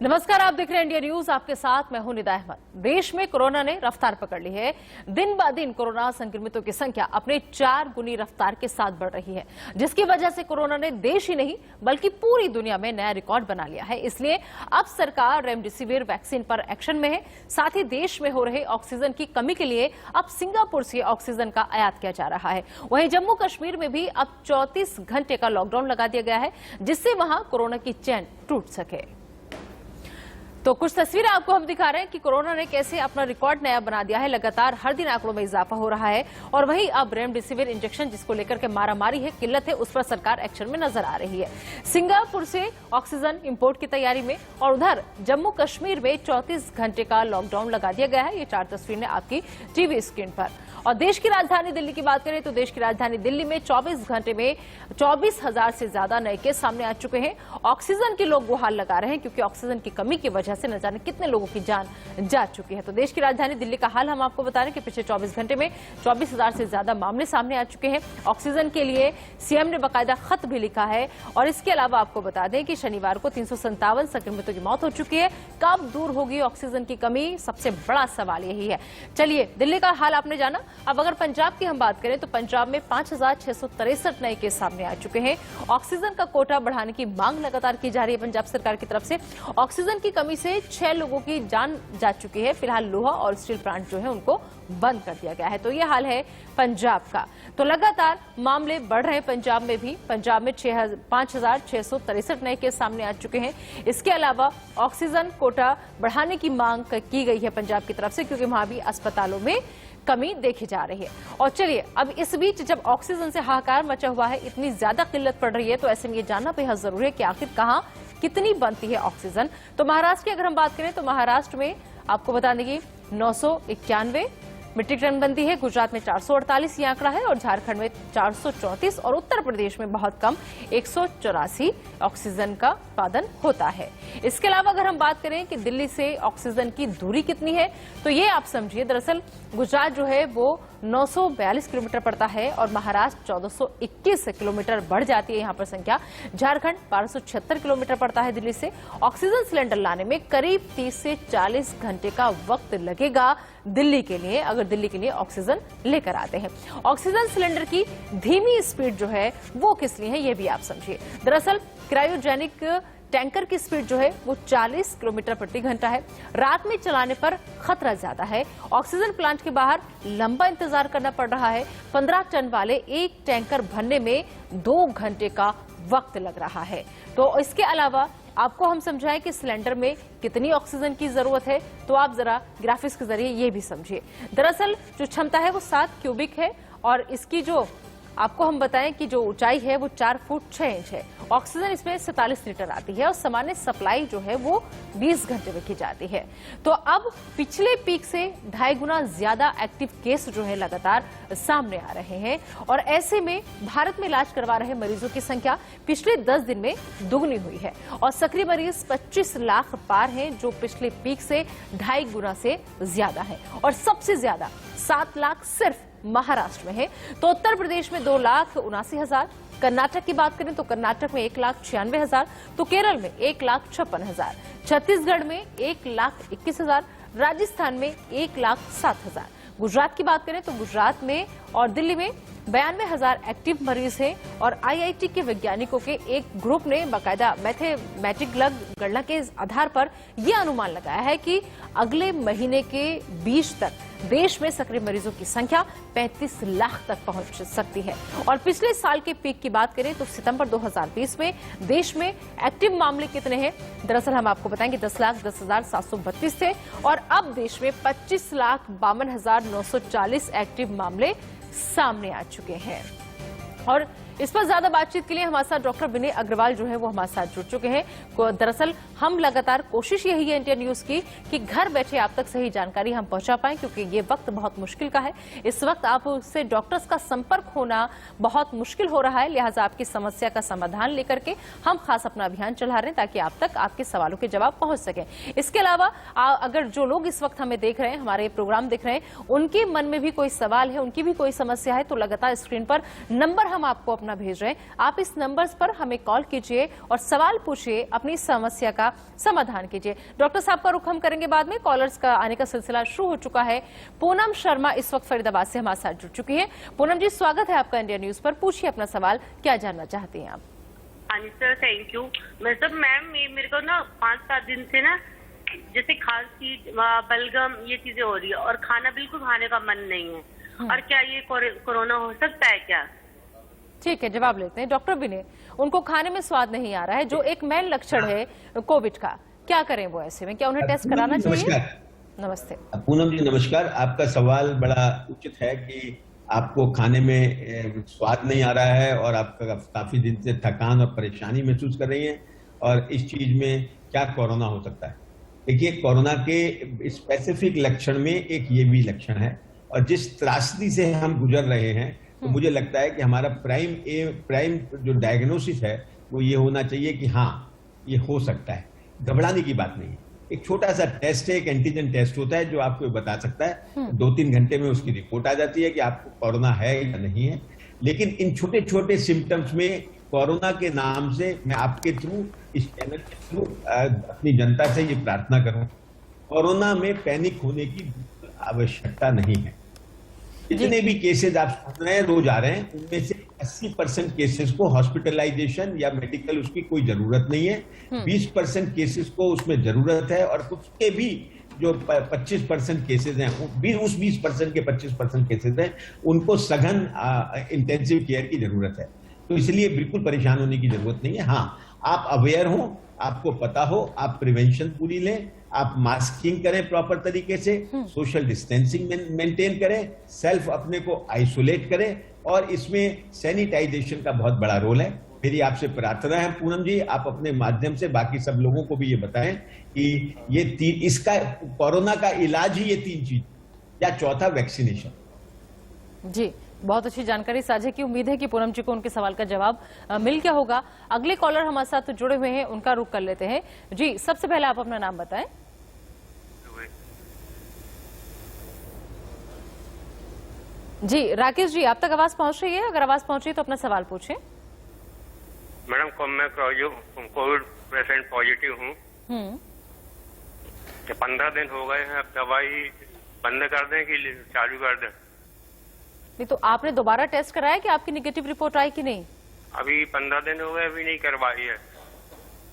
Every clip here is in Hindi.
नमस्कार, आप देख रहे हैं इंडिया न्यूज। आपके साथ मैं हूं निदा अहमद। देश में कोरोना ने रफ्तार पकड़ ली है। दिन ब दिन कोरोना संक्रमितों की संख्या अपने 4 गुनी रफ्तार के साथ बढ़ रही है, जिसकी वजह से कोरोना ने देश ही नहीं बल्कि पूरी दुनिया में नया रिकॉर्ड बना लिया है। इसलिए अब सरकार रेमडेसिविर वैक्सीन पर एक्शन में है। साथ ही देश में हो रहे ऑक्सीजन की कमी के लिए अब सिंगापुर से ऑक्सीजन का आयात किया जा रहा है। वहीं जम्मू कश्मीर में भी अब 34 घंटे का लॉकडाउन लगा दिया गया है, जिससे वहां कोरोना की चैन टूट सके। तो कुछ तस्वीरें आपको हम दिखा रहे हैं कि कोरोना ने कैसे अपना रिकॉर्ड नया बना दिया है। लगातार हर दिन आंकड़ों में इजाफा हो रहा है और वहीं अब रेमडेसिविर इंजेक्शन जिसको लेकर के मारामारी है, किल्लत है, उस पर सरकार एक्शन में नजर आ रही है। सिंगापुर से ऑक्सीजन इंपोर्ट की तैयारी में और उधर जम्मू कश्मीर में 34 घंटे का लॉकडाउन लगा दिया गया है। ये 4 तस्वीरें आपकी टीवी स्क्रीन पर। और देश की राजधानी दिल्ली की बात करें तो देश की राजधानी दिल्ली में 24 घंटे में 24,000 से ज्यादा नए केस सामने आ चुके हैं। ऑक्सीजन के लोग गुहार लगा रहे हैं क्योंकि ऑक्सीजन की कमी की वजह से न जाने कितने लोगों की जान जा चुकी है। तो देश की राजधानी दिल्ली का हाल हम आपको बता रहे हैं कि पिछले 24 घंटे में 24,000 से ज्यादा मामले सामने आ चुके हैं। ऑक्सीजन के लिए सीएम ने बाकायदा खत भी लिखा है। और इसके अलावा आपको बता दें कि शनिवार को 357 संक्रमितों की मौत हो चुकी है। कब दूर होगी ऑक्सीजन की कमी, सबसे बड़ा सवाल यही है। चलिए, दिल्ली का हाल आपने जाना। अब अगर पंजाब की हम बात करें तो पंजाब में 5,663 नए केस सामने आ चुके हैं। ऑक्सीजन का कोटा बढ़ाने की मांग लगातार की जा रही है पंजाब सरकार की तरफ से। ऑक्सीजन की कमी से 6 लोगों की जान जा चुकी है। फिलहाल लोहा और स्टील प्लांट जो है उनको बंद कर दिया गया है। तो यह हाल है पंजाब का। तो लगातार मामले बढ़ रहे हैं पंजाब में भी। पंजाब में 5,663 नए केस सामने आ चुके हैं। इसके अलावा ऑक्सीजन कोटा बढ़ाने की मांग की गई है पंजाब की तरफ से, क्योंकि वहां भी अस्पतालों में कमी देखी जा रही है। और चलिए, अब इस बीच जब ऑक्सीजन से हाहाकार मचा हुआ है, इतनी ज्यादा किल्लत पड़ रही है, तो ऐसे में ये जानना बेहद जरूरी है कि आखिर कहां कितनी बनती है ऑक्सीजन। तो महाराष्ट्र की अगर हम बात करें तो महाराष्ट्र में आपको बता दें कि 991 मीट्रिक टन बनती है। गुजरात में 448 ये आंकड़ा है और झारखंड में 434 और उत्तर प्रदेश में बहुत कम 184 ऑक्सीजन का उत्पादन होता है। इसके अलावा अगर हम बात करें कि दिल्ली से ऑक्सीजन की दूरी कितनी है, तो ये आप समझिए, दरअसल गुजरात जो है वो 942 किलोमीटर पड़ता है और महाराष्ट्र 1421 किलोमीटर बढ़ जाती है यहाँ पर संख्या। झारखंड 1276 किलोमीटर पड़ता है दिल्ली से। ऑक्सीजन सिलेंडर लाने में करीब 30 से 40 घंटे का वक्त लगेगा दिल्ली के लिए, अगर दिल्ली के लिए ऑक्सीजन लेकर आते हैं। ऑक्सीजन सिलेंडर की धीमी स्पीड जो है वो किस लिए है, ये भी आप समझिए। दरअसल क्रायोजेनिक टैंकर की स्पीड जो है वो 40 किलोमीटर प्रति घंटा है। रात में चलाने पर खतरा ज्यादा है। ऑक्सीजन प्लांट के बाहर लंबा इंतजार करना पड़ रहा है। 15 टन वाले एक टैंकर भरने में 2 घंटे का वक्त लग रहा है। तो इसके अलावा आपको हम समझाएं कि सिलेंडर में कितनी ऑक्सीजन की जरूरत है, तो आप जरा ग्राफिक्स के जरिए ये भी समझिए। दरअसल जो क्षमता है वो 7 क्यूबिक है और इसकी जो आपको हम बताएं कि जो ऊंचाई है वो 4 फुट 6 इंच है। ऑक्सीजन इसमें 47 लीटर आती है और सामान्य सप्लाई जो है वो 20 घंटे में की जाती है। तो अब पिछले पीक से 2.5 गुना ज्यादा एक्टिव केस जो है लगातार सामने आ रहे हैं और ऐसे में भारत में इलाज करवा रहे मरीजों की संख्या पिछले 10 दिन में दुगनी हुई है और सक्रिय मरीज 25 लाख पार हैं, जो पिछले पीक से 2.5 गुना से ज्यादा है। और सबसे ज्यादा 7 लाख सिर्फ महाराष्ट्र में है। तो उत्तर प्रदेश में 2,79,000, कर्नाटक की बात करें तो कर्नाटक में 1,96,000, तो केरल में 1,56,000, छत्तीसगढ़ में 1,21,000, राजस्थान में 1,07,000। गुजरात की बात करें तो गुजरात में और दिल्ली में 92,000 एक्टिव मरीज हैं और आईआईटी के वैज्ञानिकों के एक ग्रुप ने बाकायदा मैथमेटिक गणना के आधार पर यह अनुमान लगाया है कि अगले महीने के बीच तक देश में सक्रिय मरीजों की संख्या 35 लाख तक पहुंच सकती है। और पिछले साल के पीक की बात करें तो सितंबर 2020 में देश में एक्टिव मामले कितने हैं, दरअसल हम आपको बताएंगे 10,10,732 थे और अब देश में 25,52,940 एक्टिव मामले सामने आ चुके हैं। और इस पर ज्यादा बातचीत के लिए हमारे साथ डॉक्टर विनय अग्रवाल जो है वो हमारे साथ जुड़ चुके हैं। दरअसल हम लगातार कोशिश यही है इंडिया न्यूज की कि घर बैठे आप तक सही जानकारी हम पहुंचा पाएं, क्योंकि ये वक्त बहुत मुश्किल का है। इस वक्त आपसे डॉक्टर्स का संपर्क होना बहुत मुश्किल हो रहा है, लिहाजा आपकी समस्या का समाधान लेकर के हम खास अपना अभियान चला रहे हैं ताकि आप तक आपके सवालों के जवाब पहुंच सके। इसके अलावा अगर जो लोग इस वक्त हमें देख रहे हैं, हमारे प्रोग्राम देख रहे हैं, उनके मन में भी कोई सवाल है, उनकी भी कोई समस्या है, तो लगातार स्क्रीन पर नंबर हम आपको अपना अपना भेज रहे हैं, आप इस नंबर पर हमें कॉल कीजिए और सवाल पूछिए, अपनी समस्या का समाधान कीजिए। डॉक्टर साहब का रुख हम करेंगे बाद में। कॉलर्स का आने का सिलसिला शुरू हो चुका है। पूनम शर्मा इस वक्त फरीदाबाद से हमारे साथ जुड़ चुकी है। पूनम जी, स्वागत है आपका इंडिया न्यूज पर। पूछिए अपना सवाल, क्या जानना चाहती हैं आप? हाँ जी सर, थैंक यू। मतलब मैम मेरे को ना 5-7 दिन से ना जैसे खांसी, बलगम, ये चीजें हो रही है और खाना बिल्कुल खाने का मन नहीं है। और क्या ये कोरोना हो सकता है क्या? ठीक है, जवाब लेते हैं डॉक्टर विनय। उनको खाने में स्वाद नहीं आ रहा है, जो एक मेन लक्षण है कोविड का। क्या करें वो ऐसे में? क्या उन्हें टेस्ट कराना चाहिए? नमस्ते पूनम जी, नमस्कार। आपका सवाल बड़ा उचित है कि आपको खाने में स्वाद नहीं आ रहा है और आप काफी दिन से थकान और परेशानी महसूस कर रही हैं, और इस चीज में क्या कोरोना हो सकता है? देखिए, कोरोना के स्पेसिफिक लक्षण में एक ये भी लक्षण है, और जिस त्रासदी से हम गुजर रहे हैं, तो मुझे लगता है कि हमारा प्राइम जो डायग्नोसिस है वो ये होना चाहिए कि हाँ, ये हो सकता है। घबराने की बात नहीं है। एक छोटा सा टेस्ट है, एक एंटीजन टेस्ट होता है जो आपको बता सकता है। 2-3 घंटे में उसकी रिपोर्ट आ जाती है कि आपको कोरोना है या नहीं है। लेकिन इन छोटे छोटे सिम्टम्स में कोरोना के नाम से मैं आपके थ्रू, इस चैनल के थ्रू अपनी जनता से ये प्रार्थना करूं, कोरोना में पैनिक होने की आवश्यकता नहीं है। जितने भी केसेस आप सुन रहे हैं, रोज आ रहे हैं, उनमें से 80% केसेस को हॉस्पिटलाइजेशन या मेडिकल उसकी कोई जरूरत नहीं है। 20% केसेस को उसमें जरूरत है, और कुछ के भी जो 25% केसेस हैं, उस 20% के 25% केसेस हैं, उनको सघन इंटेंसिव केयर की जरूरत है। तो इसलिए बिल्कुल परेशान होने की जरूरत नहीं है। हाँ, आप अवेयर हो, आपको पता हो, आप प्रिवेंशन पूरी लें, आप मास्किंग करें प्रॉपर तरीके से, सोशल डिस्टेंसिंग मेंटेन करें, सेल्फ अपने को आइसोलेट करें, और इसमें सैनिटाइजेशन का बहुत बड़ा रोल है। मेरी आपसे प्रार्थना है पूनम जी, आप अपने माध्यम से बाकी सब लोगों को भी ये बताएं कि ये इसका कोरोना का इलाज ही ये 3 चीज, या चौथा वैक्सीनेशन। जी, बहुत अच्छी जानकारी साझा की। उम्मीद है कि पूनम जी को उनके सवाल का जवाब मिल गया होगा। अगले कॉलर हमारे साथ जुड़े हुए हैं, उनका रुख कर लेते हैं। जी, सबसे पहले आप अपना नाम बताएं। जी राकेश जी, आप तक आवाज पहुंच रही है? अगर आवाज पहुंच रही है तो अपना सवाल पूछें। मैडम, मैं कोविड पेशेंट पॉजिटिव हूँ। 15 दिन हो गए हैं। अब दवाई बंद कर दें कि चालू कर दें? नहीं, तो आपने दोबारा टेस्ट कराया कि आपकी नेगेटिव रिपोर्ट आई कि नहीं? अभी 15 दिन हो गए, अभी नहीं करवाई है।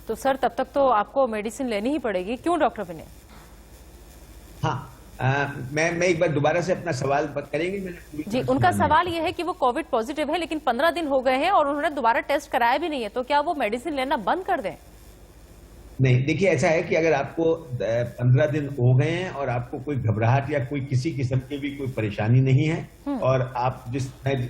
तो सर, तब तक तो आपको मेडिसिन लेनी ही पड़ेगी। क्यों डॉक्टर विनय? हाँ, मैं एक बार दोबारा से अपना सवाल करेंगे? जी, उनका सवाल यह है कि वो कोविड पॉजिटिव है, लेकिन 15 दिन हो गए हैं और उन्होंने दोबारा टेस्ट कराया भी नहीं है, तो क्या वो मेडिसिन लेना बंद कर दें? नहीं, देखिए, ऐसा है कि अगर आपको 15 दिन हो गए हैं और आपको कोई घबराहट या कोई किसी किस्म की भी कोई परेशानी नहीं है, और आप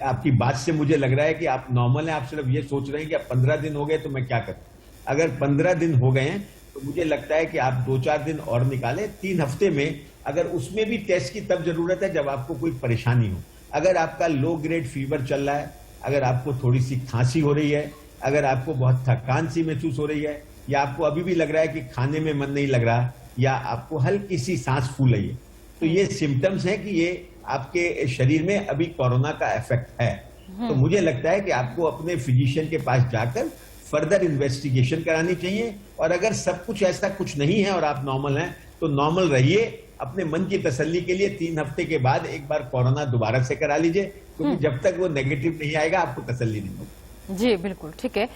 आपकी बात से मुझे लग रहा है कि आप नॉर्मल हैं, आप सिर्फ ये सोच रहे हैं कि अब 15 दिन हो गए तो मैं क्या करूं। अगर 15 दिन हो गए हैं तो मुझे लगता है कि आप 2-4 दिन और निकालें 3 हफ्ते में। अगर उसमें भी टेस्ट की तब जरूरत है जब आपको कोई परेशानी हो। अगर आपका लो ग्रेड फीवर चल रहा है, अगर आपको थोड़ी सी खांसी हो रही है, अगर आपको बहुत थकान सी महसूस हो रही है, या आपको अभी भी लग रहा है कि खाने में मन नहीं लग रहा, या आपको हल्की सी सांस फूल रही है, तो ये सिम्टम्स हैं कि ये आपके शरीर में अभी कोरोना का इफेक्ट है। तो मुझे लगता है कि आपको अपने फिजिशियन के पास जाकर फर्दर इन्वेस्टिगेशन करानी चाहिए। और अगर सब कुछ ऐसा कुछ नहीं है और आप नॉर्मल हैं, तो नॉर्मल रहिए। अपने मन की तसल्ली के लिए 3 हफ्ते के बाद एक बार कोरोना दोबारा से करा लीजिए, क्योंकि जब तक वो नेगेटिव नहीं आएगा आपको तसल्ली नहीं होगी। जी बिल्कुल, ठीक है।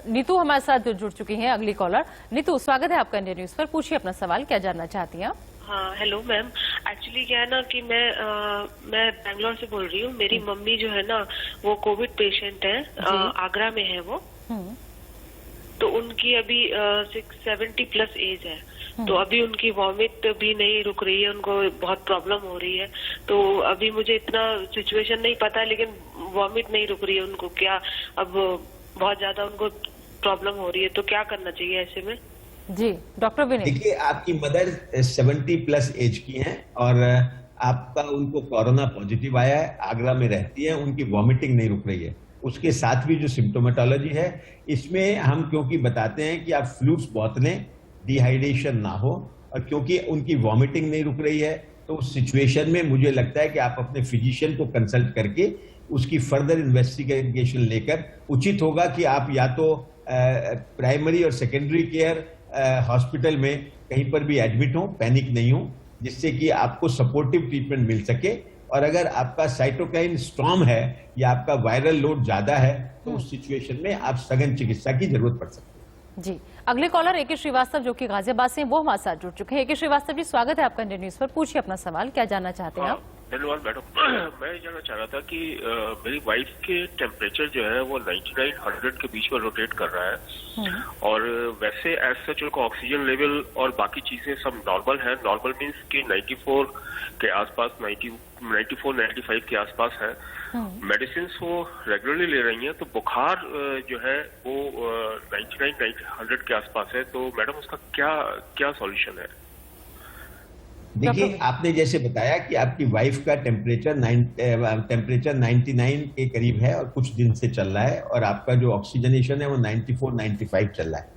नीतू हमारे साथ जुड़ चुकी हैं, अगली कॉलर। नीतू, स्वागत है आपका इंडिया न्यूज पर। पूछिए अपना सवाल, क्या जानना चाहती हैं आप? हाँ, हेलो मैम। एक्चुअली क्या है ना कि मैं बैंगलोर से बोल रही हूँ। मेरी मम्मी जो है ना वो कोविड पेशेंट है, आगरा में है वो। तो उनकी अभी 70 प्लस एज है, तो अभी उनकी वॉमिट भी नहीं रुक रही है, उनको बहुत प्रॉब्लम हो रही है। तो अभी मुझे इतना सिचुएशन नहीं पता, लेकिन वॉमिट नहीं रुक रही है उनको। क्या अब बहुत ज्यादा उनको प्रॉब्लम हो रही है, तो क्या करना चाहिए ऐसे में? जी डॉक्टर विनय। देखिए, आपकी मदर 70 प्लस एज की हैं और आपका उनको कोरोना पॉजिटिव आया है, आगरा में रहती है, उनकी वॉमिटिंग नहीं रुक रही है। उसके साथ भी जो सिम्टोमेटोलॉजी है, इसमें हम क्योंकि बताते हैं कि आप फ्लूइड्स बहुत लें, डिहाइड्रेशन ना हो, और क्योंकि उनकी वॉमिटिंग नहीं रुक रही है, तो उस सिचुएशन में मुझे लगता है कि आप अपने फिजिशियन को कंसल्ट करके उसकी फर्दर इन्वेस्टिगेशन लेकर उचित होगा कि आप या तो प्राइमरी और सेकेंडरी केयर हॉस्पिटल में कहीं पर भी एडमिट हो, पैनिक नहीं हो, जिससे कि आपको सपोर्टिव ट्रीटमेंट मिल सके। और अगर आपका साइटोकाइन स्टॉर्म है या आपका वायरल लोड ज्यादा है तो उस सिचुएशन में आप सघन चिकित्सा की जरूरत पड़ सकती है। जी, अगले कॉलर ए.के. श्रीवास्तव जो कि गाजियाबाद से हैं, वो हमारे साथ जुड़ चुके हैं। ए.के. श्रीवास्तव जी, स्वागत है आपका इंडियन न्यूज पर। पूछिए अपना सवाल, क्या जानना चाहते हैं आप? धन्यवाद मैडम। मैं जानना चाह रहा था कि मेरी वाइफ के टेम्परेचर जो है वो 99-100 के बीच में रोटेट कर रहा है, और वैसे एज सच उनका ऑक्सीजन लेवल और बाकी चीजें सब नॉर्मल है। नॉर्मल मीन्स कि 94 के आसपास, 94-95 के आसपास है। मेडिसिन वो रेगुलरली ले रही हैं, तो बुखार जो है वो 99-100 के आसपास है। तो मैडम उसका क्या सॉल्यूशन है? देखिए, आपने जैसे बताया कि आपकी वाइफ का टेम्परेचर 99 के करीब है और कुछ दिन से चल रहा है, और आपका जो ऑक्सीजनेशन है वो 94-95 चल रहा है।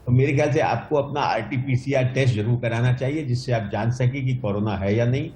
तो मेरे ख्याल से आपको अपना RT-PCR टेस्ट जरूर कराना चाहिए, जिससे आप जान सके कि कोरोना है या नहीं।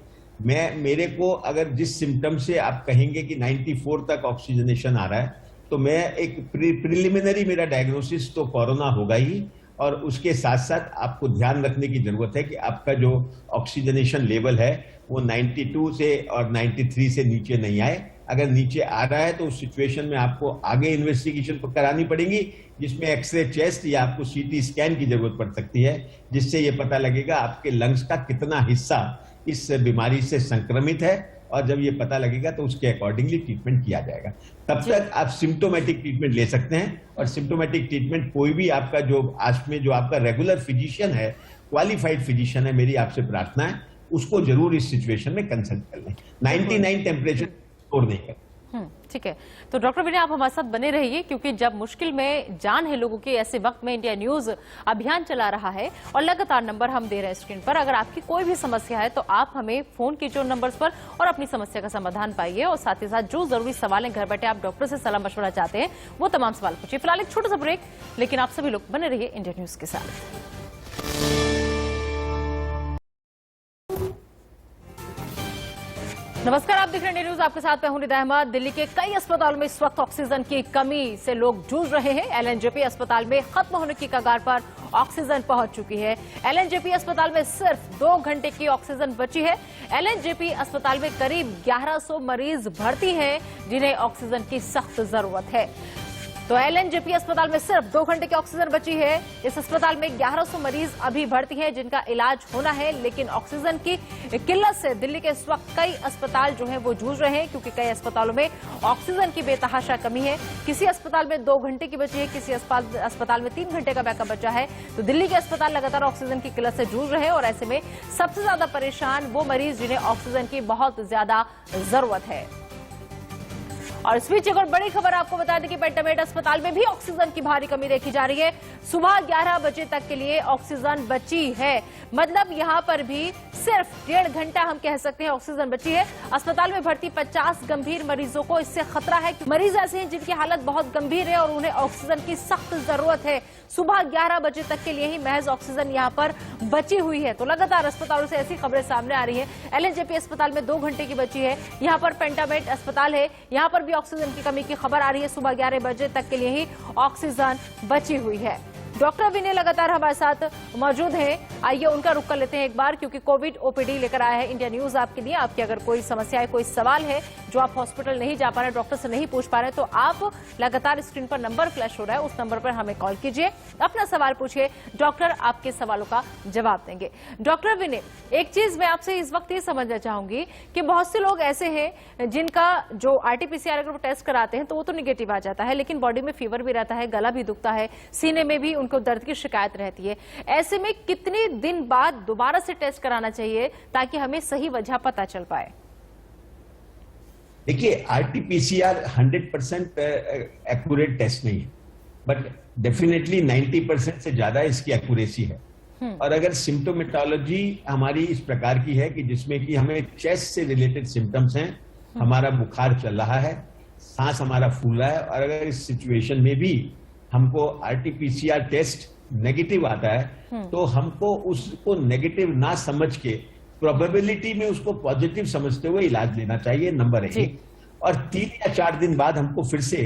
मेरे को अगर जिस सिम्टम से आप कहेंगे कि 94 तक ऑक्सीजनेशन आ रहा है, तो मैं एक प्रिलिमिनरी मेरा डायग्नोसिस तो कोरोना होगा ही, और उसके साथ साथ आपको ध्यान रखने की जरूरत है कि आपका जो ऑक्सीजनेशन लेवल है वो 92 से और 93 से नीचे नहीं आए। अगर नीचे आ रहा है तो उस सिचुएशन में आपको आगे इन्वेस्टिगेशन करानी पड़ेगी, जिसमें एक्सरे चेस्ट या आपको CT स्कैन की जरूरत पड़ सकती है, जिससे ये पता लगेगा आपके लंग्स का कितना हिस्सा इस बीमारी से संक्रमित है, और जब ये पता लगेगा तो उसके अकॉर्डिंगली ट्रीटमेंट किया जाएगा। तब तक आप सिम्टोमेटिक ट्रीटमेंट ले सकते हैं, और सिम्टोमेटिक ट्रीटमेंट कोई भी आपका जो आज में जो आपका रेगुलर फिजिशियन है, क्वालिफाइड फिजिशियन है, मेरी आपसे प्रार्थना है उसको जरूर इस सिचुएशन में कंसल्ट कर लें। 99 टेम्परेचर स्कोर नहीं करें। ठीक है, तो डॉक्टर विनय आप हमारे साथ बने रहिए, क्योंकि जब मुश्किल में जान है लोगों की, ऐसे वक्त में इंडिया न्यूज अभियान चला रहा है और लगातार नंबर हम दे रहे हैं स्क्रीन पर। अगर आपकी कोई भी समस्या है तो आप हमें फोन कीजिए उन नंबर्स पर और अपनी समस्या का समाधान पाइए, और साथ ही साथ जो जरूरी सवाल है, घर बैठे आप डॉक्टर से सलाह मशवरा चाहते हैं, वो तमाम सवाल पूछिए। फिलहाल एक छोटा सा ब्रेक, लेकिन आप सभी लोग बने रहिए इंडिया न्यूज के साथ। नमस्कार, आप देख रहे हैं न्यूज, आपके साथ मैं हूं निदा अहमद। दिल्ली के कई अस्पतालों में इस वक्त ऑक्सीजन की कमी से लोग जूझ रहे हैं। LNJP अस्पताल में खत्म होने की कगार पर ऑक्सीजन पहुंच चुकी है। LNJP अस्पताल में सिर्फ 2 घंटे की ऑक्सीजन बची है। LNJP अस्पताल में करीब 1100 मरीज भर्ती हैं, जिन्हें ऑक्सीजन की सख्त जरूरत है। तो LNJP अस्पताल में सिर्फ 2 घंटे की ऑक्सीजन बची है। इस अस्पताल में 1100 मरीज अभी भर्ती हैं, जिनका इलाज होना है, लेकिन ऑक्सीजन की किल्लत से दिल्ली के इस वक्त कई अस्पताल जो हैं वो जूझ रहे हैं, क्योंकि कई अस्पतालों में ऑक्सीजन की बेतहाशा कमी है। किसी अस्पताल में 2 घंटे की बची है, किसी अस्पताल में 3 घंटे का बैकअप बचा है। तो दिल्ली के अस्पताल लगातार ऑक्सीजन की किल्लत से जूझ रहे हैं, और ऐसे में सबसे ज्यादा परेशान वो मरीज जिन्हें ऑक्सीजन की बहुत ज्यादा जरूरत है। और इस बीच एक और बड़ी खबर आपको बता दें कि पेंटामेट अस्पताल में भी ऑक्सीजन की भारी कमी देखी जा रही है। सुबह 11 बजे तक के लिए ऑक्सीजन बची है, मतलब यहां पर भी सिर्फ 1.5 घंटा हम कह सकते हैं ऑक्सीजन बची है। अस्पताल में भर्ती 50 गंभीर मरीजों को इससे खतरा है। मरीज ऐसे हैं जिनकी हालत बहुत गंभीर है और उन्हें ऑक्सीजन की सख्त जरूरत है। सुबह 11 बजे तक के लिए ही महज ऑक्सीजन यहां पर बची हुई है। तो लगातार अस्पतालों से ऐसी खबरें सामने आ रही है। LNJP अस्पताल में 2 घंटे की बची है। यहां पर पेंटामेट अस्पताल है, यहां पर भी ऑक्सीजन की कमी की खबर आ रही है। सुबह 11 बजे तक के लिए ही ऑक्सीजन बची हुई है। डॉक्टर विनय लगातार हमारे साथ मौजूद हैं। आइए उनका रुख कर लेते हैं एक बार, क्योंकि कोविड OPD लेकर आया है इंडिया न्यूज आपके लिए। आपकी अगर कोई समस्या है, कोई सवाल है जो आप हॉस्पिटल नहीं जा पा रहे, डॉक्टर से नहीं पूछ पा रहे, तो आप लगातार स्क्रीन पर नंबर फ्लैश हो रहा है, उस नंबर पर हमें कॉल कीजिए, अपना सवाल पूछिए, डॉक्टर आपके सवालों का जवाब देंगे। डॉक्टर विनय, एक चीज मैं आपसे इस वक्त ये समझना चाहूंगी कि बहुत से लोग ऐसे हैं जिनका जो RT-PCR अगर वो टेस्ट कराते हैं तो वो तो निगेटिव आ जाता है, लेकिन बॉडी में फीवर भी रहता है, गला भी दुखता है, सीने में भी उनको दर्द की शिकायत रहती है। ऐसे में कितने दिन बाद दोबारा से टेस्ट कराना चाहिए ताकि हमें सही वजह पता चल पाए? देखिए, RT-PCR 100% एक्यूरेट टेस्ट नहीं है, बट डेफिनेटली 90% से ज्यादा इसकी एक्यूरेसी है। और अगर सिम्टोमेटोलॉजी हमारी इस प्रकार की है कि जिसमें कि हमें चेस्ट से रिलेटेड सिम्टम्स हैं, हमारा बुखार चल रहा है, सांस हमारा फूल रहा है, और अगर इस सिचुएशन में भी हमको RT-PCR टेस्ट नेगेटिव आता है, तो हमको उसको नेगेटिव ना समझ के प्रोबेबिलिटी में उसको पॉजिटिव समझते हुए इलाज लेना चाहिए, नंबर 1। और 3 या 4 दिन बाद हमको फिर से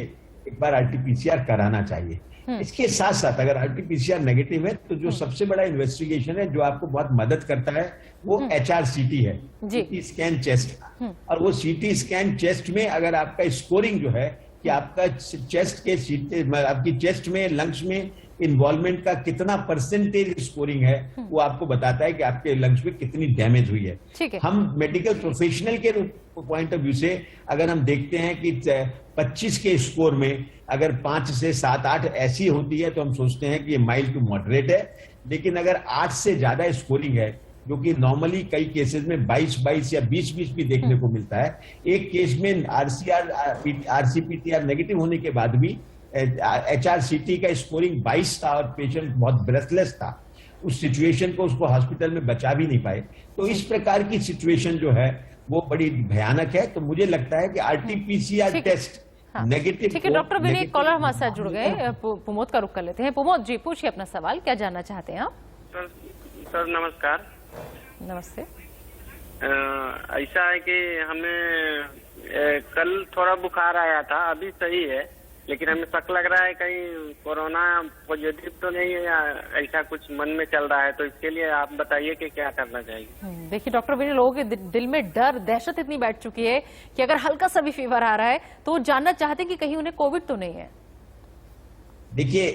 एक बार RT-PCR कराना चाहिए। इसके साथ साथ अगर RT-PCR नेगेटिव है तो जो सबसे बड़ा इन्वेस्टिगेशन है जो आपको बहुत मदद करता है वो HRCT है, CT स्कैन चेस्ट का। और वो CT स्कैन चेस्ट में अगर आपका स्कोरिंग जो है कि आपका चेस्ट के आपकी चेस्ट में लंग्स में इन्वॉल्वमेंट का कितना परसेंटेज स्कोरिंग है वो आपको बताता है कि आपके लंग्स में कितनी डैमेज हुई है। हम मेडिकल प्रोफेशनल के पॉइंट ऑफ व्यू से अगर हम देखते हैं कि 25 के स्कोर में अगर 5 से 7-8 ऐसी होती है तो हम सोचते हैं कि ये माइल्ड टू मॉडरेट है। लेकिन अगर 8 से ज्यादा स्कोरिंग है, जो कि नॉर्मली कई केसेस में 22 या 20 भी देखने को मिलता है, एक केस में RCPTR नेगेटिव होने के बाद भी HRCT का स्कोरिंग 22 था और पेशेंट बहुत ब्रेथलेस था, उस सिचुएशन को उसको हॉस्पिटल में बचा भी नहीं पाए। तो इस प्रकार की सिचुएशन जो है वो बड़ी भयानक है। तो मुझे लगता है कि RT-PCR टेस्ट नेगेटिव। ठीक है डॉक्टर विनय, कॉलर हमारे साथ जुड़ गए, प्रमोद का रुख कर लेते हैं। प्रमोद जी, पूछिए अपना सवाल, क्या जानना चाहते हैं आप? सर नमस्कार। नमस्ते। ऐसा है कि हमें कल थोड़ा बुखार आया था, अभी सही है, लेकिन हमें शक लग रहा है कहीं कोरोना पॉजिटिव तो नहीं है या ऐसा कुछ मन में चल रहा है, तो इसके लिए आप बताइए कि क्या करना चाहिए। देखिए डॉक्टर विनय, लोगों के दिल में डर दहशत इतनी बैठ चुकी है कि अगर हल्का सा भी फीवर आ रहा है तो वो जानना चाहते हैं कि कहीं उन्हें कोविड तो नहीं है। देखिए,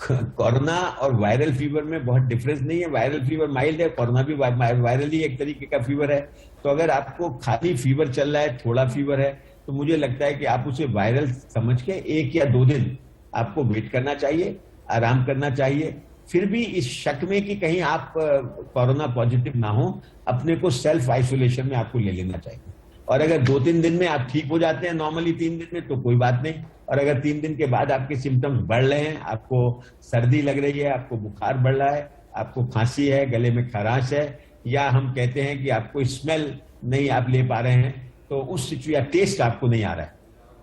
कोरोना और वायरल फीवर में बहुत डिफरेंस नहीं है। वायरल फीवर माइल्ड है, कोरोना भी वायरल ही एक तरीके का फीवर है। तो अगर आपको खाली फीवर चल रहा है, थोड़ा फीवर है, तो मुझे लगता है कि आप उसे वायरल समझ के 1 या 2 दिन आपको वेट करना चाहिए, आराम करना चाहिए। फिर भी इस शक में कि कहीं आप कोरोना पॉजिटिव ना हो, अपने को सेल्फ आइसोलेशन में आपको ले लेना चाहिए। और अगर 2-3 दिन में आप ठीक हो जाते हैं नॉर्मली 3 दिन में, तो कोई बात नहीं। और अगर 3 दिन के बाद आपके सिम्टम्स बढ़ रहे हैं, आपको सर्दी लग रही है, आपको बुखार बढ़ रहा है, आपको खांसी है, गले में खराश है, या हम कहते हैं कि आपको स्मेल नहीं आप ले पा रहे हैं, तो उस सिचुएशन टेस्ट आपको नहीं आ रहा है,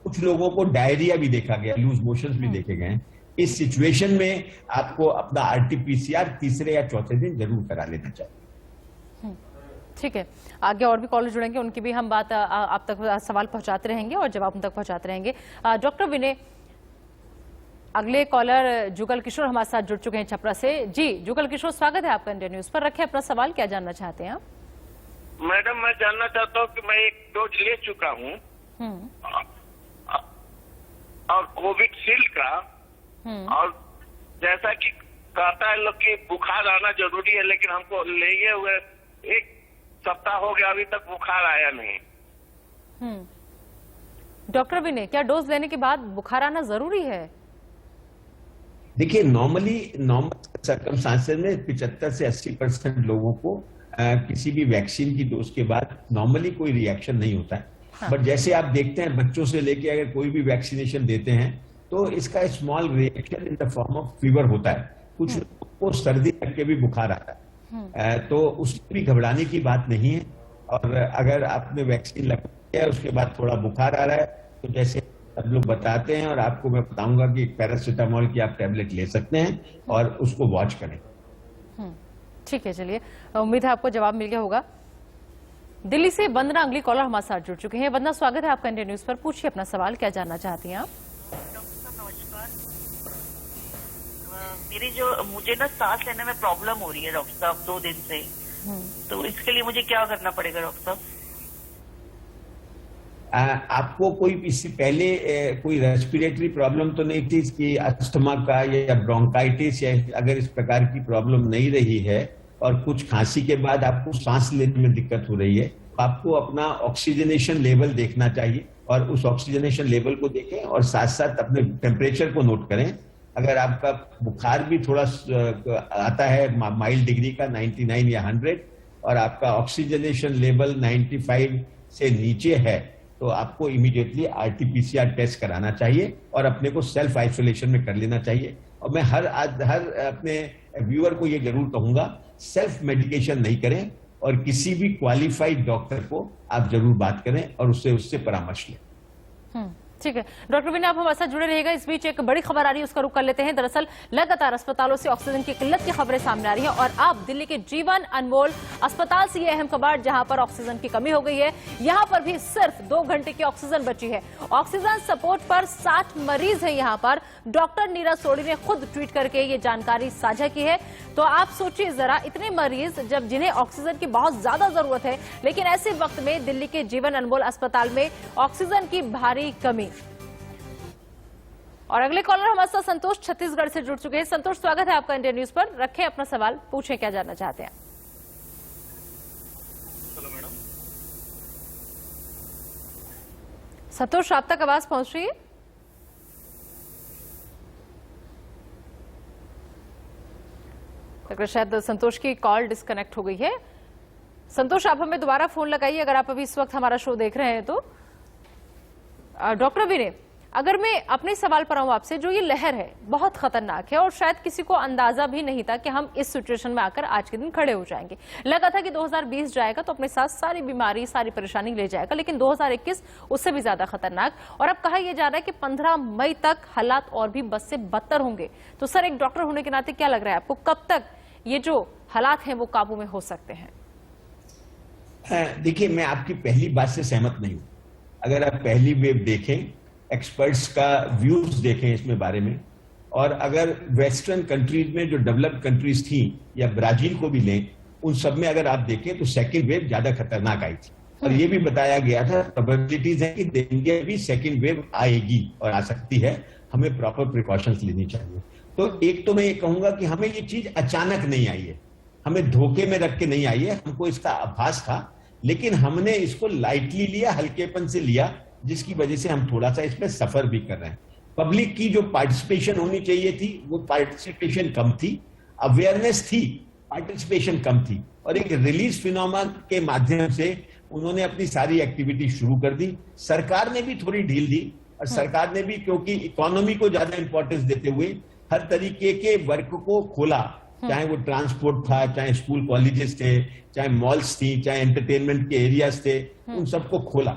कुछ लोगों को डायरिया भी देखा गया, लूज मोशंस भी देखे गए हैं, इस सिचुएशन में आपको अपना RT-PCR तीसरे या चौथे दिन जरूर करा लेना चाहिए। ठीक है, आगे और भी कॉलर जुड़ेंगे, उनकी भी हम बात आप तक सवाल पहुंचाते रहेंगे और जवाब उन तक पहुंचाते रहेंगे। डॉक्टर विनय, अगले कॉलर जुगल किशोर हमारे साथ जुड़ चुके हैं छपरा से। जी जुगल किशोर, स्वागत है आपका इंडिया न्यूज पर। रखें अपना सवाल, क्या जानना चाहते हैं आप? मैडम, मैं जानना चाहता हूँ कि मैं एक डोज ले चुका हूँ और कोविशील्ड का, और जैसा कि कहता है लोग कि बुखार आना जरूरी है, लेकिन हमको लिए हुए 1 सप्ताह हो गया, अभी तक बुखार आया नहीं। डॉक्टर विनय, क्या डोज लेने के बाद बुखार आना जरूरी है? देखिए, नॉर्मल सर्कमस्टांसेस में 75 से 80% लोगों को किसी भी वैक्सीन की डोज के बाद नॉर्मली कोई रिएक्शन नहीं होता है। बट जैसे आप देखते हैं, बच्चों से लेके अगर कोई भी वैक्सीनेशन देते हैं तो इसका small reaction in the form of fever होता है। कुछ लोगों को सर्दी लग के भी बुखार आता है, तो उसमें भी घबराने की बात नहीं है। और अगर आपने वैक्सीन लगाई है, उसके बाद थोड़ा बुखार आ रहा है, तो जैसे सब लोग बताते हैं, और आपको मैं बताऊंगा कि पैरासीटामोल की आप टैबलेट ले सकते हैं और उसको वॉच करें। ठीक है, चलिए, उम्मीद है आपको जवाब मिल गया होगा। दिल्ली से वंदना अगली कॉलर हमारे साथ जुड़ चुके हैं। वंदना, स्वागत है आपका इंडिया न्यूज पर। पूछिए अपना सवाल, क्या जानना चाहती हैं आप? डॉक्टर साहब नमस्कार। मुझे ना सांस लेने में प्रॉब्लम हो रही है डॉक्टर साहब 2 दिन से, तो इसके लिए मुझे क्या करना पड़ेगा डॉक्टर साहब? आपको कोई इससे पहले कोई रेस्पिरेटरी प्रॉब्लम तो नहीं थी कि अस्थमा का या ब्रोंकाइटिस, या अगर इस प्रकार की प्रॉब्लम नहीं रही है और कुछ खांसी के बाद आपको सांस लेने में दिक्कत हो रही है, तो आपको अपना ऑक्सीजनेशन लेवल देखना चाहिए और उस ऑक्सीजनेशन लेवल को देखें और साथ साथ अपने टेम्परेचर को नोट करें। अगर आपका बुखार भी थोड़ा आता है माइल्ड डिग्री का 99 या 100 और आपका ऑक्सीजनेशन लेवल 95 से नीचे है, तो आपको इमीडिएटली RT-PCR टेस्ट कराना चाहिए और अपने को सेल्फ आइसोलेशन में कर लेना चाहिए। और मैं हर अपने व्यूअर को ये जरूर कहूंगा, सेल्फ मेडिकेशन नहीं करें और किसी भी क्वालिफाइड डॉक्टर को आप जरूर बात करें और उससे परामर्श लें। ठीक है डॉक्टर विनय, आप हमारे साथ जुड़े रहेगा। इस बीच एक बड़ी खबर आ रही है, उसका रुख कर लेते हैं। दरअसल लगातार अस्पतालों से ऑक्सीजन की किल्लत की खबरें सामने आ रही हैं और अब दिल्ली के जीवन अनमोल अस्पताल से ये अहम खबर, जहां पर ऑक्सीजन की कमी हो गई है, यहां पर भी सिर्फ 2 घंटे की ऑक्सीजन बची है। ऑक्सीजन सपोर्ट पर 60 मरीज है यहां पर। डॉक्टर नीरज सोढ़ी ने खुद ट्वीट करके ये जानकारी साझा की है। तो आप सोचिए जरा, इतने मरीज जब जिन्हें ऑक्सीजन की बहुत ज्यादा जरूरत है, लेकिन ऐसे वक्त में दिल्ली के जीवन अनमोल अस्पताल में ऑक्सीजन की भारी कमी। और अगले कॉलर हमारे साथ संतोष छत्तीसगढ़ से जुड़ चुके हैं। संतोष, स्वागत है आपका इंडिया न्यूज पर। रखें अपना सवाल, पूछें क्या जानना चाहते हैं। Hello madam. संतोष, आप तक आवाज पहुंच रही है? अगर शायद संतोष की कॉल डिस्कनेक्ट हो गई है। संतोष, आप हमें दोबारा फोन लगाइए अगर आप अभी इस वक्त हमारा शो देख रहे हैं तो। डॉक्टर विनय, अगर मैं अपने सवाल पर आऊं आपसे, जो ये लहर है बहुत खतरनाक है और शायद किसी को अंदाजा भी नहीं था कि हम इस सिचुएशन में आकर आज के दिन खड़े हो जाएंगे। लगा था कि 2020 जाएगा तो अपने साथ सारी बीमारी, सारी परेशानी ले जाएगा, लेकिन 2021 उससे भी ज्यादा खतरनाक। और अब कहा यह जा रहा है कि 15 मई तक हालात और भी बद से बदतर होंगे। तो सर, एक डॉक्टर होने के नाते क्या लग रहा है आपको, कब तक ये जो हालात हैं वो काबू में हो सकते हैं? देखिए, मैं आपकी पहली बात से सहमत नहीं हूं। अगर आप पहली वेव देखें, एक्सपर्ट्स का व्यूज देखें इसमें बारे में, और अगर वेस्टर्न कंट्रीज में जो डेवलप्ड कंट्रीज थी या ब्राजील को भी लें, उन सब में अगर आप देखें तो सेकंड वेव ज्यादा खतरनाक आई थी। और ये भी बताया गया था प्रोबेबिलिटीज है कि इंडिया भी सेकंड वेव आएगी और आ सकती है, हमें प्रॉपर प्रिकॉशंस लेनी चाहिए। तो एक तो मैं ये कहूंगा कि हमें ये चीज अचानक नहीं आई है, हमें धोखे में रख के नहीं आई है, हमको इसका आभास था, लेकिन हमने इसको लाइटली लिया, हल्केपन से लिया, जिसकी वजह से हम थोड़ा सा इसमें सफर भी कर रहे हैं। पब्लिक की जो पार्टिसिपेशन होनी चाहिए थी, वो पार्टिसिपेशन कम थी, अवेयरनेस थी, पार्टिसिपेशन कम थी, और एक रिलीज फिनोमेना के माध्यम से उन्होंने अपनी सारी एक्टिविटी शुरू कर दी। सरकार ने भी थोड़ी ढील दी, और सरकार ने भी, क्योंकि इकोनॉमी को ज्यादा इंपॉर्टेंस देते हुए हर तरीके के वर्क को खोला, चाहे वो ट्रांसपोर्ट था, चाहे स्कूल कॉलेजेस थे, चाहे मॉल्स थी, चाहे एंटरटेनमेंट के एरियाज थे, उन सबको खोला।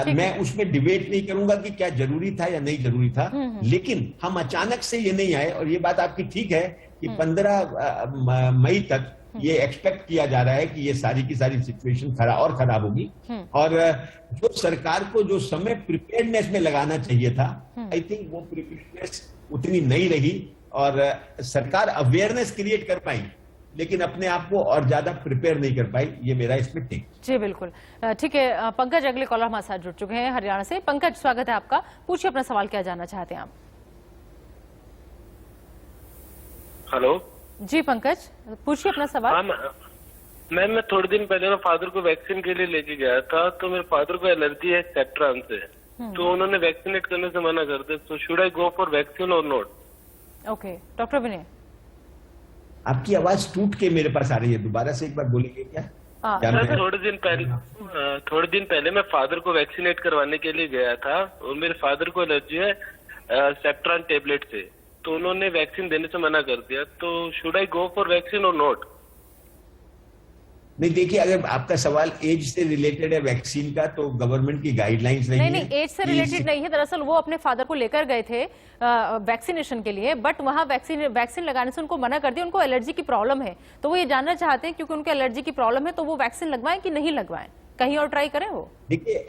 मैं उसमें डिबेट नहीं करूंगा कि क्या जरूरी था या नहीं जरूरी था, लेकिन हम अचानक से ये नहीं आए। और ये बात आपकी ठीक है कि 15 मई तक ये एक्सपेक्ट किया जा रहा है कि ये सारी की सारी सिचुएशन खराब होगी। और जो सरकार को जो समय प्रिपेयर्डनेस में लगाना चाहिए था, आई थिंक वो प्रिपेयर्डनेस उतनी नहीं रही, और सरकार अवेयरनेस क्रिएट कर पाई, लेकिन अपने आप को और ज्यादा प्रिपेयर नहीं कर पाई। ये मेरा इसमें टेक। जी बिल्कुल, ठीक है। पंकज अगले कॉलर हमारे साथ जुड़ चुके हैं हरियाणा से। पंकज, स्वागत है आपका, पूछिए अपना सवाल, क्या जानना चाहते हैं आप? हेलो जी पंकज, पूछिए अपना सवाल। हाँ मैम, मैं थोड़े दिन पहले ना फादर को वैक्सीन के लिए लेके गया था, तो मेरे फादर को एलर्जी है सेप्ट्रान से, तो उन्होंने वैक्सीनेट करने से मना कर दिया। तो should I go for vaccine और नॉट? ओके, डॉक्टर विनय, आपकी आवाज टूट के मेरे पास आ रही है, दोबारा से एक बार बोलेंगे क्या? थोड़े दिन पहले मैं फादर को वैक्सीनेट करवाने के लिए गया था, और मेरे फादर को एलर्जी है सेप्ट्रान टेबलेट से, तो उन्होंने वैक्सीन देने से मना कर दिया। तो should I go for vaccine और नॉट? नहीं, देखिए, अगर आपका सवाल एज से रिलेटेड है वैक्सीन का, तो गवर्नमेंट की गाइडलाइंस नहीं है। नहीं, एज से रिलेटेड नहीं है। दरअसल वो अपने फादर को लेकर गए थे वैक्सीनेशन के लिए, बट वहां वैक्सीन लगाने से उनको मना कर दिया। उनको एलर्जी की प्रॉब्लम है, तो वो ये जानना चाहते हैं क्योंकि उनको एलर्जी की प्रॉब्लम है, तो वो वैक्सीन लगवाएं कि नहीं लगवाएं, कहीं और ट्राई करें वो? देखिए,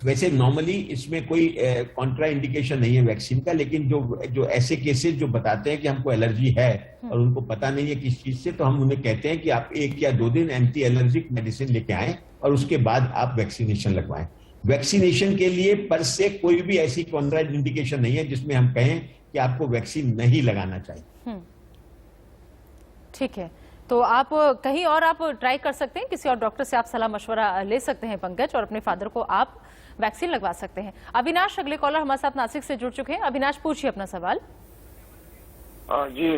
वैसे नॉर्मली इसमें कोई कॉन्ट्रा इंडिकेशन नहीं है वैक्सीन का, लेकिन जो ऐसे केसेस जो बताते हैं कि हमको एलर्जी है और उनको पता नहीं है किस चीज से, तो हम उन्हें कहते हैं कि आप 1 या 2 दिन एंटी एलर्जिक मेडिसिन लेके आएं और उसके बाद आप वैक्सीनेशन लगवाएं। वैक्सीनेशन के लिए पर से कोई भी ऐसी कॉन्ट्रा इंडिकेशन नहीं है जिसमें हम कहें कि आपको वैक्सीन नहीं लगाना चाहिए। ठीक है, तो आप कहीं और आप ट्राई कर सकते हैं, किसी और डॉक्टर से आप सलाह मशवरा ले सकते हैं पंकज, और अपने फादर को आप वैक्सीन लगवा सकते हैं। अविनाश अगले कॉलर हमारे साथ नासिक से जुड़ चुके हैं। अविनाश, पूछिए अपना सवाल। जी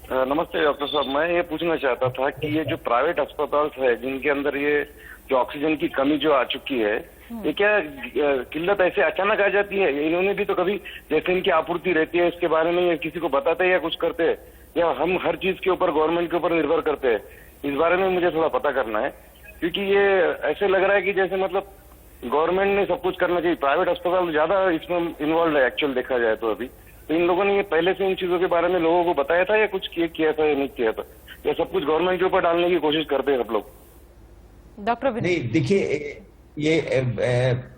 नमस्ते डॉक्टर साहब, मैं ये पूछना चाहता था कि ये जो प्राइवेट अस्पताल है जिनके अंदर ये जो ऑक्सीजन की कमी जो आ चुकी है, ये क्या किल्लत ऐसे अचानक आ जाती है? इन्होंने भी तो कभी, जैसे इनकी आपूर्ति रहती है, इसके बारे में किसी को बताते हैं या कुछ करते हैं, या हम हर चीज के ऊपर गवर्नमेंट के ऊपर निर्भर करते हैं? इस बारे में मुझे थोड़ा पता करना है, क्योंकि ये ऐसे लग रहा है कि जैसे मतलब गवर्नमेंट ने सब कुछ करना चाहिए। प्राइवेट अस्पताल ज्यादा इसमें इन्वॉल्व है एक्चुअल देखा जाए तो। अभी तो इन लोगों ने ये पहले से इन चीजों के बारे में लोगों को बताया था या कुछ किया था या नहीं किया था, या सब कुछ गवर्नमेंट के ऊपर डालने की कोशिश करते हैं सब लोग? डॉक्टर विनय, नहीं, देखिए ये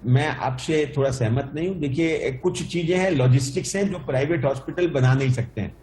मैं आपसे थोड़ा सहमत नहीं हूं। देखिए कुछ चीजें हैं, लॉजिस्टिक्स हैं, जो प्राइवेट हॉस्पिटल बना नहीं सकते हैं,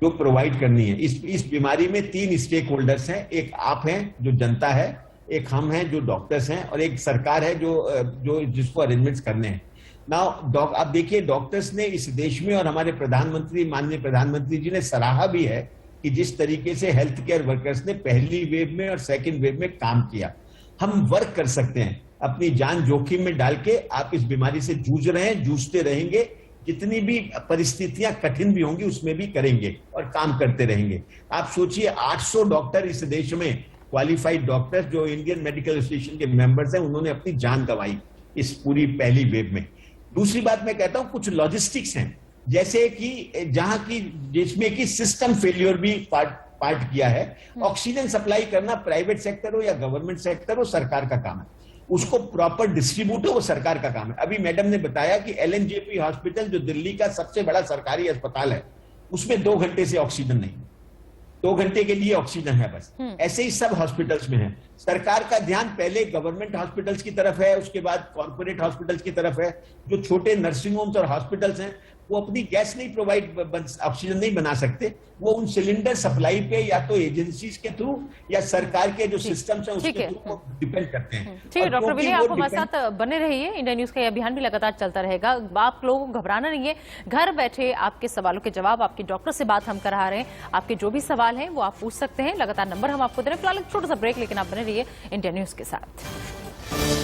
जो प्रोवाइड करनी है। इस बीमारी में 3 स्टेक होल्डर्स हैं। एक आप हैं जो जनता है, एक हम हैं जो डॉक्टर्स हैं, और एक सरकार है जो जिसको अरेंजमेंट्स करने हैं। नाउ आप देखिए, डॉक्टर्स ने इस देश में और हमारे प्रधानमंत्री, माननीय प्रधानमंत्री जी ने सराहा भी है कि जिस तरीके से हेल्थ केयर वर्कर्स ने पहली वेव में और सेकेंड वेव में काम किया। हम वर्क कर सकते हैं, अपनी जान जोखिम में डाल के आप इस बीमारी से जूझ रहे हैं, जूझते रहेंगे, जितनी भी परिस्थितियां कठिन भी होंगी उसमें भी करेंगे और काम करते रहेंगे। आप सोचिए 800 डॉक्टर इस देश में, क्वालिफाइड डॉक्टर्स जो इंडियन मेडिकल एसोसिएशन के मेंबर्स हैं, उन्होंने अपनी जान गंवाई इस पूरी पहली वेव में। दूसरी बात मैं कहता हूं, कुछ लॉजिस्टिक्स हैं, जैसे कि जहां की जिसमें कि सिस्टम फेलियर भी पार्ट किया है। ऑक्सीजन सप्लाई करना प्राइवेट सेक्टर हो या गवर्नमेंट सेक्टर हो, सरकार का काम है। उसको प्रॉपर डिस्ट्रीब्यूट हो, वो सरकार का काम है। अभी मैडम ने बताया कि LNJP हॉस्पिटल जो दिल्ली का सबसे बड़ा सरकारी अस्पताल है, उसमें 2 घंटे से ऑक्सीजन नहीं, 2 घंटे के लिए ऑक्सीजन है बस। ऐसे ही सब हॉस्पिटल्स में है। सरकार का ध्यान पहले गवर्नमेंट हॉस्पिटल्स की तरफ है, उसके बाद कॉर्पोरेट हॉस्पिटल्स की तरफ है। जो छोटे नर्सिंग होम्स और हॉस्पिटल्स हैं, वो अपनी गैस नहीं ऑक्सीजन नहीं बना सकते, वो उन सिलेंडर सप्लाई पे या तो एजेंसीज के थ्रू या सरकार के जो सिस्टम्स हैं उसके थ्रू डिपेंड करते हैं। ठीक है डॉक्टर विनय, आप हमारे साथ बने रहिए। इंडिया न्यूज का यह अभियान भी लगातार चलता रहेगा। आप लोगों को घबराना नहीं है, घर बैठे आपके सवालों के जवाब आपके डॉक्टर से बात हम करा रहे हैं। आपके जो भी सवाल हैं वो आप पूछ सकते हैं। लगातार नंबर हम आपको दे रहे हैं। फिलहाल एक छोटा सा ब्रेक, लेकिन आप बने रहिए इंडिया न्यूज के साथ।